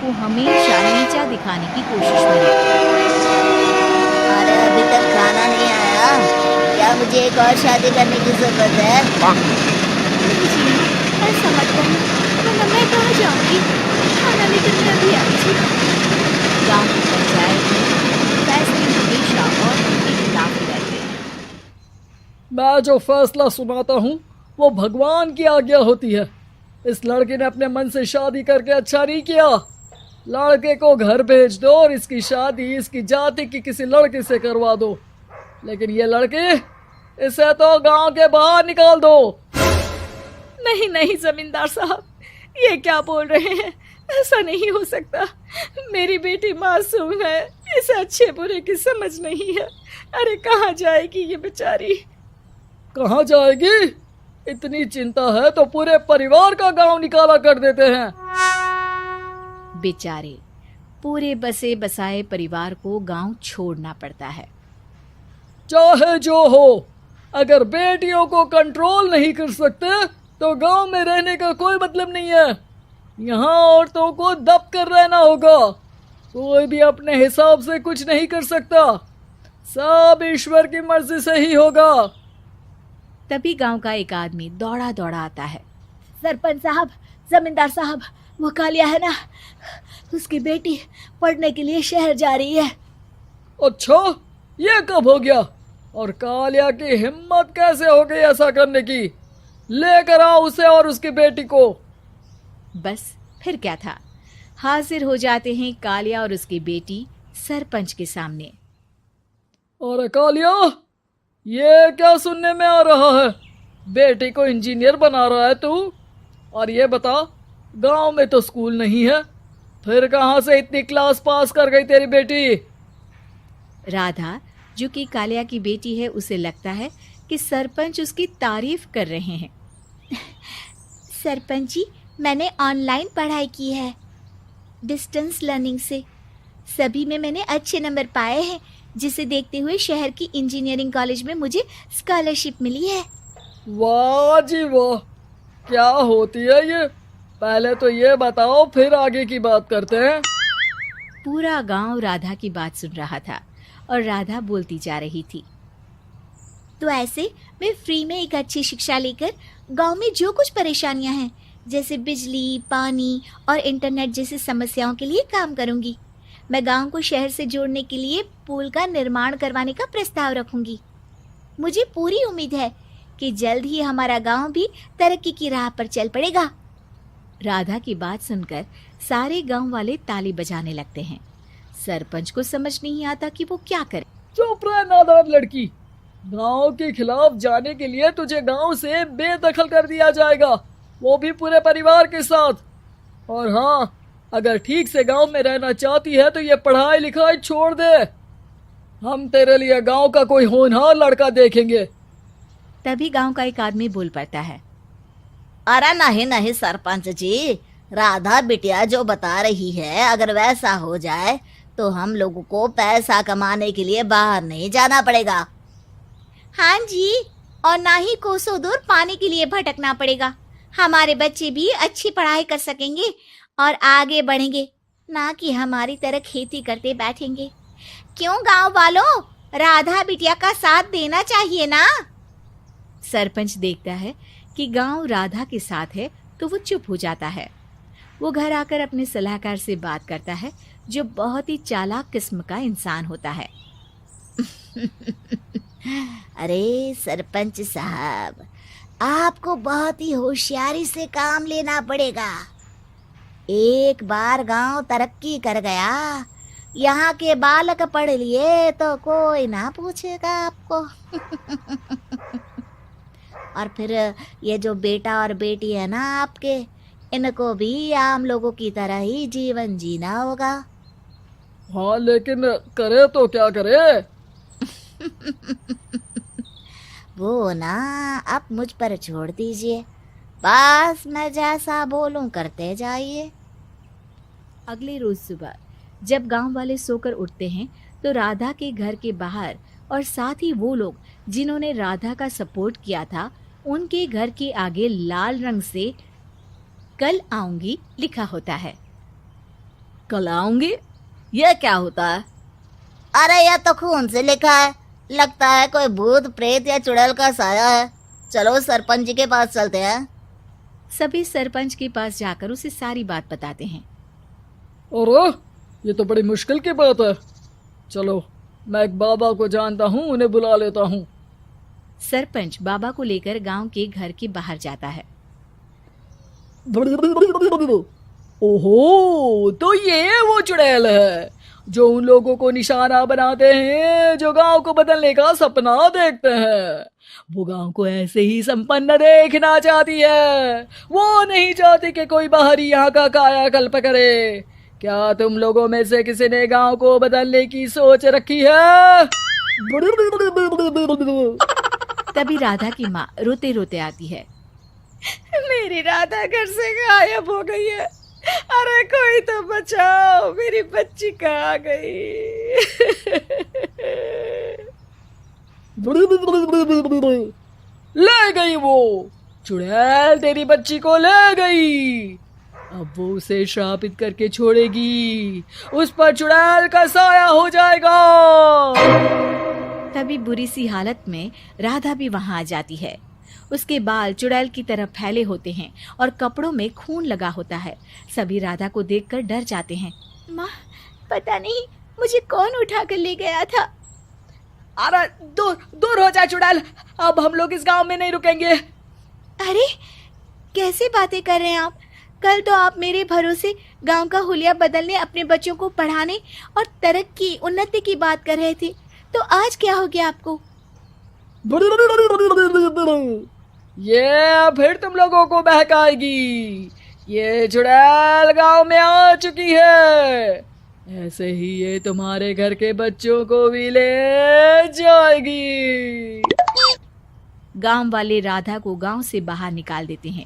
वो हमेशा नीचा दिखाने की कोशिश में रहती अरे अभी तक खाना नहीं आया। क्या मुझे एक और शादी करने की जरूरत है? है। नहीं जीना, ऐसा मत करना, वरना मैं कहाँ जाऊंगी? खाना लेकर मैं अभी आई थी। गांव की पंचायत में फैसले हमेशा और इख्तिलाफ रहते हैं। मैं जो फैसला सुनाता हूँ वो भगवान की आज्ञा होती है। इस लड़के ने अपने मन से शादी करके अच्छा नहीं किया। लड़के को घर भेज दो और इसकी शादी इसकी जाति की किसी लड़के से करवा दो। लेकिन ये लड़की, इसे तो गांव के बाहर निकाल दो। नहीं नहीं जमींदार साहब, ये क्या बोल रहे हैं? ऐसा नहीं हो सकता। मेरी बेटी मासूम है, इसे अच्छे बुरे की समझ नहीं है। अरे कहाँ जाएगी ये बेचारी? कहाँ जाएगी? इतनी चिंता है तो पूरे परिवार का गांव निकाला कर देते हैं। बेचारे पूरे बसे बसाए परिवार को गांव छोड़ना पड़ता है। चाहे जो हो, अगर बेटियों को कंट्रोल नहीं कर सकते तो गांव में रहने का कोई मतलब नहीं है। यहाँ औरतों को दब कर रहना होगा। कोई भी अपने हिसाब से कुछ नहीं कर सकता। सब ईश्वर की मर्जी से ही होगा। तभी गांव का एक आदमी दौड़ा दौड़ा आता है। सरपंच साहब, जमींदार साहब, वो कालिया है ना, उसकी बेटी पढ़ने के लिए शहर जा रही है। अच्छा, ये कब हो गया? और कालिया की हिम्मत कैसे हो गई ऐसा करने की? लेकर आओ उसे और उसकी बेटी को। बस फिर क्या था, हाजिर हो जाते हैं कालिया और उसकी बेटी सरपंच के सामने। और कालिया, ये क्या सुनने में आ रहा है? बेटी को इंजीनियर बना रहा है तू? और ये बता, गांव में तो स्कूल नहीं है, फिर कहाँ से इतनी क्लास पास कर गई तेरी बेटी? राधा, जो कि कालिया की बेटी है, उसे लगता है कि सरपंच उसकी तारीफ कर रहे हैं। सरपंच जी, मैंने ऑनलाइन पढ़ाई की है, डिस्टेंस लर्निंग से। सभी में मैंने अच्छे नंबर पाए हैं, जिसे देखते हुए शहर की इंजीनियरिंग कॉलेज में मुझे स्कॉलरशिप मिली है। वाह जी वाह, क्या होती है ये? पहले तो ये बताओ, फिर आगे की बात करते हैं। पूरा गांव राधा की बात सुन रहा था और राधा बोलती जा रही थी। तो ऐसे मैं फ्री में एक अच्छी शिक्षा लेकर गांव में जो कुछ परेशानियां हैं, जैसे बिजली, पानी और इंटरनेट जैसी समस्याओं के लिए काम करूंगी। मैं गांव को शहर से जोड़ने के लिए पुल का निर्माण करवाने का प्रस्ताव रखूंगी। मुझे पूरी उम्मीद है कि जल्द ही हमारा गांव भी तरक्की की राह पर चल पड़ेगा। राधा की बात सुनकर सारे गांव वाले ताली बजाने लगते हैं। सरपंच को समझ नहीं आता कि वो क्या करे। चुप रह नादान लड़की। गांव के खिलाफ जाने के लिए तुझे गांव से बेदखल कर दिया जाएगा, वो भी पूरे परिवार के साथ। और हाँ, अगर ठीक से गांव में रहना चाहती है तो ये पढ़ाई लिखाई छोड़ दे। हम तेरे लिए गांव का कोई होनहार लड़का देखेंगे। तभी गांव का एक आदमी बोल पड़ता है। अरे नहीं नहीं सरपंच जी, राधा बिटिया जो बता रही है, अगर वैसा हो जाए तो हम लोगों को पैसा कमाने के लिए बाहर नहीं जाना पड़ेगा। हाँ जी, और ना ही कोसों दूर पानी के लिए भटकना पड़ेगा। हमारे बच्चे भी अच्छी पढ़ाई कर सकेंगे और आगे बढ़ेंगे, ना कि हमारी तरह खेती करते बैठेंगे। क्यों गांव वालों, राधा बिटिया का साथ देना चाहिए ना। सरपंच देखता है कि गांव राधा के साथ है तो वो चुप हो जाता है। वो घर आकर अपने सलाहकार से बात करता है, जो बहुत ही चालाक किस्म का इंसान होता है। अरे सरपंच साहब, आपको बहुत ही होशियारी से काम लेना पड़ेगा। एक बार गांव तरक्की कर गया, यहाँ के बालक पढ़ लिए तो कोई ना पूछेगा आपको। और फिर ये जो बेटा और बेटी है ना आपके, इनको भी आम लोगों की तरह ही जीवन जीना होगा। हाँ, लेकिन करे तो क्या करे? वो ना आप मुझ पर छोड़ दीजिए, बस मैं जैसा बोलूं करते जाइए। अगले रोज सुबह जब गांव वाले सोकर उठते हैं तो राधा के घर के बाहर और साथ ही वो लोग जिन्होंने राधा का सपोर्ट किया था, उनके घर के आगे लाल रंग से कल आऊंगी लिखा होता है। कल आऊंगी। यह क्या होता है? अरे यह तो खून से लिखा है, लगता है कोई भूत प्रेत या चुड़ैल का साया है। चलो सरपंच जी के पास चलते हैं। सभी सरपंच के पास जाकर उसे सारी बात बताते हैं। अरे ये तो बड़ी मुश्किल की बात है। चलो मैं एक बाबा को जानता हूँ, उन्हें बुला लेता हूँ। सरपंच बाबा को लेकर गांव के घर के बाहर जाता है। ओहो, तो ये वो चुड़ैल है जो उन लोगों को निशाना बनाते हैं जो गांव को बदलने का सपना देखते हैं। वो गांव को ऐसे ही संपन्न देखना चाहती है। वो नहीं चाहती कि कोई बाहरी यहाँ का कायाकल्प करे। क्या तुम लोगों में से किसी ने गांव को बदलने की सोच रखी है? तभी राधा की माँ रोते रोते आती है। मेरी राधा घर से गायब हो गई है। अरे कोई तो बचाओ, मेरी बच्ची कहाँ गई? ले गई वो चुड़ैल, तेरी बच्ची को ले गई। अब वो उसे श्रापित करके छोड़ेगी, उस पर चुड़ैल का साया हो जाएगा। तभी बुरी सी हालत में राधा भी वहां आ जाती है। उसके बाल चुड़ैल की तरह फैले होते हैं और कपड़ों में खून लगा होता है। सभी राधा को देखकर डर जाते हैं। माँ, पता नहीं मुझे कौन उठा कर ले गया था। अरे दूर दूर हो जा चुड़ैल, अब हम लोग इस गांव में नहीं रुकेंगे। अरे कैसी बातें कर रहे हैं आप? कल तो आप मेरे भरोसे गांव का हुलिया बदलने, अपने बच्चों को पढ़ाने और तरक्की उन्नति की बात कर रहे थे, तो आज क्या हो गया आपको? ये फिर तुम लोगों को बहकाएगी। ये चुड़ैल गांव में आ चुकी है, ऐसे ही ये तुम्हारे घर के बच्चों को भी ले जाएगी। गांव वाले राधा को गांव से बाहर निकाल देते हैं।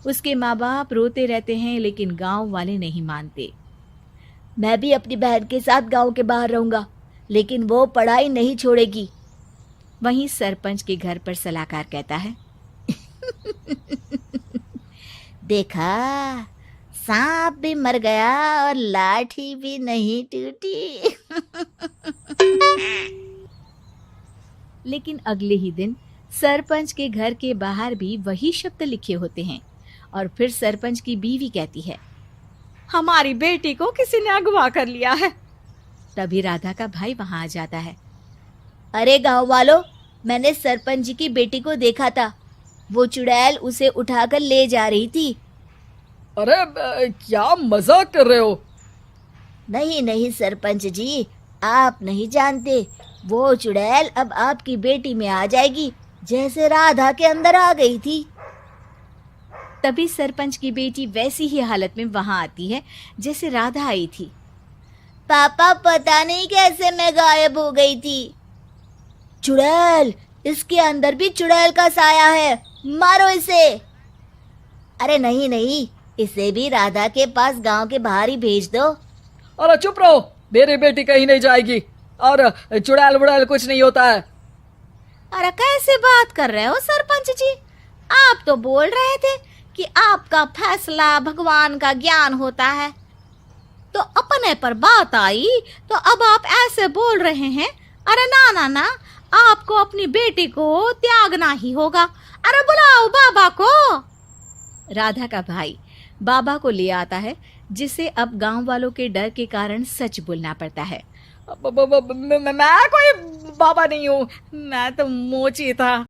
उसके माँ बाप रोते रहते हैं, लेकिन गांव वाले नहीं मानते। मैं भी अपनी बहन के साथ गांव के बाहर रहूंगा, लेकिन वो पढ़ाई नहीं छोड़ेगी। वहीं सरपंच के घर पर सलाहकार कहता है। देखा, सांप भी मर गया और लाठी भी नहीं टूटी। लेकिन अगले ही दिन सरपंच के घर के बाहर भी वही शब्द लिखे होते हैं। और फिर सरपंच की बीवी कहती है, हमारी बेटी को किसी ने अगवा कर लिया है। तभी राधा का भाई वहां आ जाता है। अरे गांव वालों, मैंने सरपंच जी की बेटी को देखा था। वो चुड़ैल उसे उठाकर ले जा रही थी। अरे क्या मजाक कर रहे हो? नहीं नहीं सरपंच जी, आप नहीं जानते। वो चुड़ैल अब आपकी बेटी में आ जाएगी, जैसे राधा के अंदर आ गई थी। तभी सरपंच की बेटी वैसी ही हालत में वहां आती है जैसे राधा आई थी। पापा, पता नहीं कैसे मैं गायब हो गई थी। चुड़ैल, इसके अंदर भी चुड़ैल का साया है, मारो इसे। अरे नहीं नहीं, इसे भी राधा के पास गांव के बाहर ही भेज दो। अरे चुप रहो, मेरी बेटी कहीं नहीं जाएगी और चुड़ैल वुड़ैल कुछ नहीं होता है। अरे कैसे बात कर रहे हो सरपंच जी? आप तो बोल रहे थे कि आपका फैसला भगवान का ज्ञान होता है, तो अपने पर बात आई तो अब आप ऐसे बोल रहे हैं। अरे ना ना ना, आपको अपनी बेटी को त्यागना ही होगा। अरे बुलाओ बाबा को। राधा का भाई बाबा को ले आता है, जिसे अब गांव वालों के डर के कारण सच बोलना पड़ता है। मैं कोई बाबा नहीं हूँ, मैं तो मोची था।